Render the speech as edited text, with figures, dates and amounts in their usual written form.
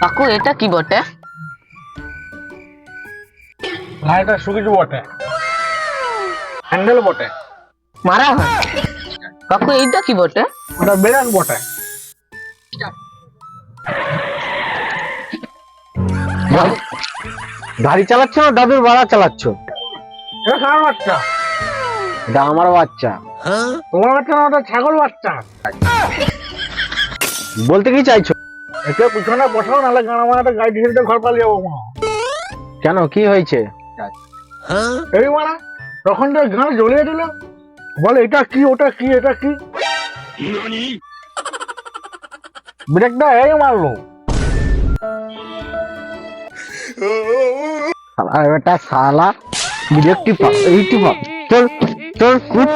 কাকু এটা কি বটে? না, এটা সুইচ বটে, হ্যান্ডেল বটে। মারা হয়। কাকু এইটা কি বটে? ওটা ব্রেক বটে। গাড়ি চালাচ্ছ না দাদুর বাড়া চালাচ্ছ? এটা কার বাচ্চা? এটা আমার বাচ্চা। তোমার বাচ্চা না, ওটা ছাগল বাচ্চা। বলতে কি চাইছো? একে পিছনে বসাও, নাহলে গানা মারাটা গাড়ি ঢেলতে ঘর পালিয়ে যাবো মা। কেন, কি হয়েছে? এই মারা তখন তো গান জ্বলিয়ে দিল, বলে এটা কি, ওটা কি, এটা কি। ব্রেকটা এই মারলো। শালা বেটা শালা, ব্রেক টিপা, এই টিপা, চল চল কুদ।